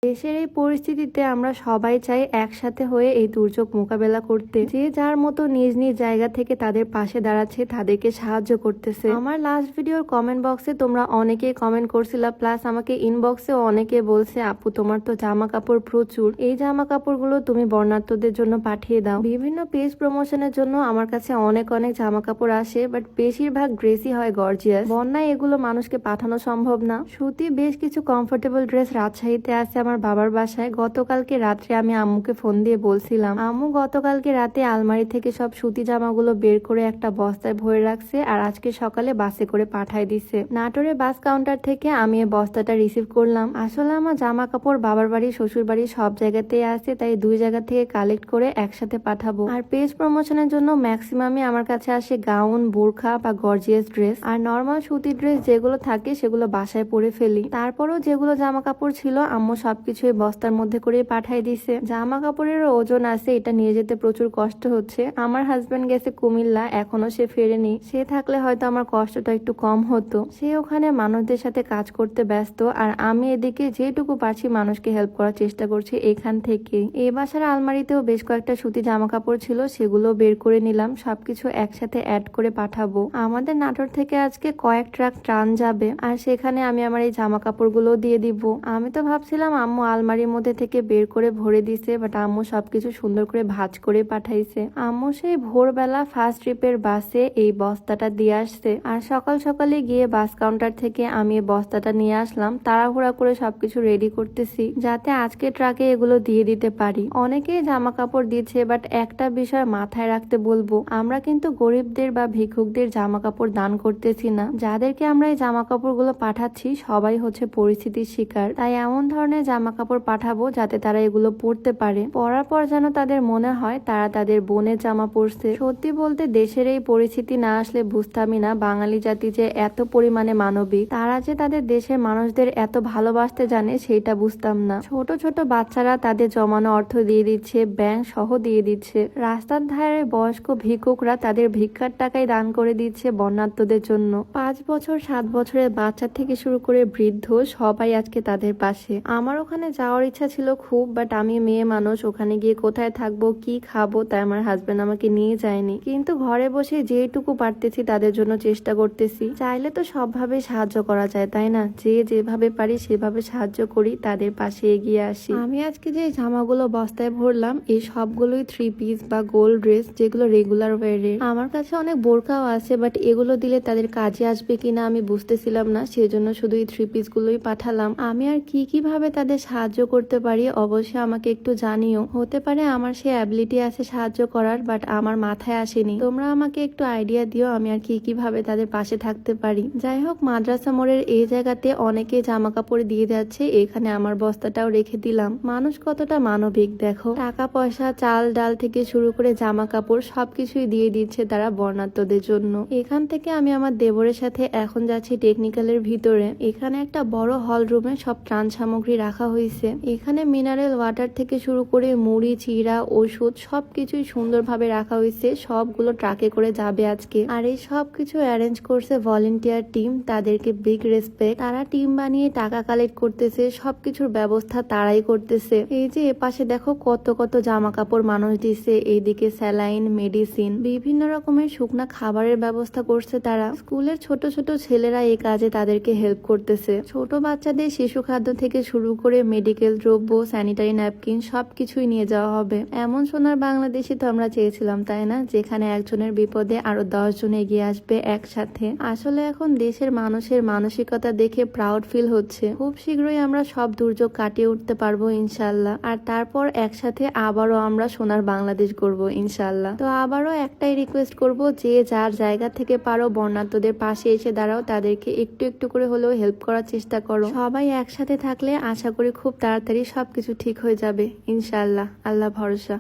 দেশের এই পরিস্থিতিতে আমরা সবাই চাই একসাথে হয়ে এই দুর্যোগ মোকাবেলা করতে। যে যার মতো নিজ নিজ জায়গা থেকে তাদের পাশে দাঁড়াচ্ছে, তাদেরকে সাহায্য করতেছে। আমার লাস্ট ভিডিওর কমেন্ট বক্সে তোমরা অনেকেই কমেন্ট করছিলা, প্লাস আমাকে ইনবক্সে অনেকে বলছে আপু তোমার তো জামা কাপড় প্রচুর, এই জামা কাপড়গুলো তুমি বর্ণাঢ্যদের জন্য পাঠিয়ে দাও। বিভিন্ন পেজ প্রমোশনের জন্য আমার কাছে অনেক অনেক জামা কাপড় আসে, বাট বেশিরভাগ ড্রেসই হয় গর্জিয়াস। বন্যায় এগুলো মানুষকে পাঠানো সম্ভব না। সত্যি বেশ কিছু কমফোর্টেবল ড্রেস রাজশাহীতে আছে আমার বাবার বাসায়। গতকালকে রাত্রে আমি আম্মুকে ফোন দিয়ে বলছিলাম, আম্মু গতকালকে রাতে আলমারি থেকে সব সুতি জামাগুলো বের করে একটা বস্তায় ভরে রাখছে আর আজকে সকালে বাসে করে পাঠায় দিছে। নাটোরে বাস কাউন্টার থেকে আমি এই বস্তাটা রিসিভ করলাম। আসলে আমার জামা কাপড় বাবার বাড়ি শ্বশুর বাড়ি সব জায়গাতেই আছে, তাই দুই জায়গা থেকে কালেক্ট করে একসাথে পাঠাবো। আর পেজ প্রমোশনের জন্য ম্যাক্সিমামই আমার কাছে আসে গাউন, বোরখা বা গর্জিয়াস ড্রেস। আর নর্মাল সুতি ড্রেস যেগুলো থাকে সেগুলো বাসায় পরে ফেলি। তারপরও যেগুলো জামা কাপড় ছিল আম্মু সবকিছু বস্তার মধ্যে করে পাঠাই দিছে। জামা কাপড়ের ওজন আছে, এটা নিয়ে যেতে প্রচুর কষ্ট হচ্ছে। আমার হাজবেন্ড গেছে কুমিল্লা, এখনো সে ফেরেনি। সে থাকলে হয়তো আমার কষ্টটা একটু কম হতো। সে ওখানে মানুষদের সাথে কাজ করতে ব্যস্ত, আর আমি এদিকে যেটুকু পারছি মানুষকে হেল্প করার চেষ্টা করছি এখান থেকে। এই বাসার আলমারিতেও বেশ কয়েকটা সুতি জামা কাপড় ছিল, সেগুলো বের করে নিলাম। সবকিছু একসাথে অ্যাড করে পাঠাবো। আমাদের নাটোর থেকে আজকে কয়েক ট্রাক ট্রান যাবে, আর সেখানে আমি আমার এই জামা কাপড়গুলো দিয়ে দিব। আমি তো ভাবছিলাম আম্মু আলমারির মধ্যে থেকে বের করে ভরে দিছে, বাট আম্মু সবকিছু সুন্দর করে ভাঁজ করে পাঠাইছে। আম্মু সেই ভোরবেলা ফার্স্ট ট্রিপের বাসে এই বস্তাটা দিয়ে আসছে, আর সকাল সকালে গিয়ে বাস কাউন্টার থেকে আমি এই বস্তাটা নিয়ে আসলাম। তাড়াহুড়া করে সবকিছু রেডি করতেছি যাতে আজকে ট্রাকে এগুলো দিয়ে দিতে পারি। অনেকেই জামা কাপড় দিচ্ছে, বাট একটা বিষয় মাথায় রাখতে বলবো, আমরা কিন্তু গরিবদের বা ভিক্ষুকদের জামা কাপড় দান করতেছি না। যাদেরকে আমরা এই জামা কাপড়গুলো পাঠাচ্ছি সবাই হচ্ছে পরিস্থিতির শিকার, তাই এমন ধরনের জামা কাপড় পাঠাবো যাতে তারা এগুলো পরতে পারে। পরার পর যেন তাদের মনে হয় তারা তাদের বোনের জামা পরছে। সত্যি বলতে দেশের এই পরিস্থিতি না আসলে বুঝতামই না বাঙালি জাতি যে এত পরিমাণে মানবিক। তারা যে তাদের দেশের মানুষদের এত ভালোবাসতে জানে সেটা বুঝতাম না। ছোট ছোট বাচ্চারা তাদের জমানো অর্থ দিয়ে দিচ্ছে, ব্যাংক সহ দিয়ে দিচ্ছে। রাস্তার ধারে বয়স্ক ভিক্ষুকরা তাদের ভিক্ষার টাকাই দান করে দিচ্ছে বন্যার্তদের জন্য। 5 বছর 7 বছরের বাচ্চা থেকে শুরু করে বৃদ্ধ সবাই আজকে তাদের পাশে। আমার ওখানে যাওয়ার ইচ্ছা ছিল খুব, বাট আমি মেয়ে মানুষ, ওখানে গিয়ে কোথায় থাকবো কি খাবো, তাই আমার হাজবেন্ড আমাকে নিয়ে যায়নি। কিন্তু ঘরে বসে যেটুকু পারতেছি তাদের জন্য চেষ্টা করতেছি। চাইলে তো সবভাবে সাহায্য করা যায়, তাই না? যে যেভাবে পারি সেভাবে সাহায্য করি, তাদের পাশে এগিয়ে আসি। আমি আজকে যে জামাগুলো বস্তায় ভরলাম এই সবগুলোই 3 পিস বা গোল্ড ড্রেস, যেগুলো রেগুলার ওয়ারে। আমার কাছে অনেক বোরকাও আছে, বাট এগুলো দিলে তাদের কাজে আসবে কিনা আমি বুঝতেছিলাম না, সেজন্য শুধু এই 3 পিস গুলোই পাঠালাম। আমি আর কি ভাবে তাদের সাহায্য করতে পারি অবশ্যই আমাকে একটু জানিও। হতে পারে আমার সে অ্যাবিলিটি আছে সাহায্য করার, বাট আমার মাথায় আসেনি। তোমরা আমাকে একটু আইডিয়া দিও আমি আর কি ভাবে তাদের পাশে থাকতে পারি। যাই হোক, মাদ্রাসা মোড়ের এই জায়গাতে অনেকে জামা কাপড় দিয়ে যাচ্ছে, এখানে আমার বস্তাটাও রেখে দিলাম। মানুষ কতটা মানবিক দেখো, টাকা পয়সা চাল ডাল থেকে শুরু করে জামা কাপড় সবকিছুই দিয়ে দিচ্ছে তারা বর্ণাঢ্যদের জন্য। এখান থেকে আমি আমার দেবরের সাথে এখন যাচ্ছি টেকনিক্যালের ভিতরে। এখানে একটা বড় হল রুমে সব ত্রাণ সামগ্রী রাখা হয়েছে। এখানে মিনারেল ওয়াটার থেকে শুরু করে মুড়ি, চিড়া, ওষুধ সবকিছুই সুন্দরভাবে রাখা হয়েছে। সবগুলো ট্রাকে করে যাবে আজকে। আর এই সবকিছু অ্যারেঞ্জ করছে ভলেন্টিয়ার টিম, তাদেরকে বিগ রেসপেক্ট। তারা টিম বানিয়ে টাকা কালেক্ট করতেছে, সবকিছুর ব্যবস্থা তারাই করতেছে। এই যে এপাশে দেখো কত কত জামা কাপড় মানুষ দিছে, এইদিকে স্যালাইন, মেডিসিন, বিভিন্ন রকমের শুকনা খাবারের ব্যবস্থা করছে তারা। স্কুলের ছোট ছোট ছেলেরা এই কাজে তাদেরকে হেল্প করতেছে। ছোট বাচ্চাদের শিশু খাদ্য থেকে শুরু করে মেডিকেল দ্রব্য, স্যানিটারি ন্যাপকিন সবকিছুই নিয়ে যাওয়া হবে। এমন সোনার বাংলাদেশে তো আমরা চেয়েছিলাম, তাই না? যেখানে একজনের বিপদে আরো 10 জন এগিয়ে আসবে একসাথে। আসলে এখন দেশের মানুষের মানসিকতা দেখে প্রাউড ফিল হচ্ছে। খুব শীঘ্রই আমরা সব দুর্যোগ কাটিয়ে উঠতে পারবো ইনশাল্লাহ। আর তারপর একসাথে আবারও আমরা সোনার বাংলাদেশ গড়বো ইনশাল্লাহ। তো আবারও একটাই রিকোয়েস্ট করব, যে যার জায়গা থেকে পারো বন্যার্তদের পাশে এসে দাঁড়াও, তাদেরকে একটু একটু করে হলেও হেল্প করার চেষ্টা করো। সবাই একসাথে থাকলে আশা করি খুব তাড়াতাড়ি সবকিছু ঠিক হয়ে যাবে ইনশাআল্লাহ। আল্লাহ ভরসা।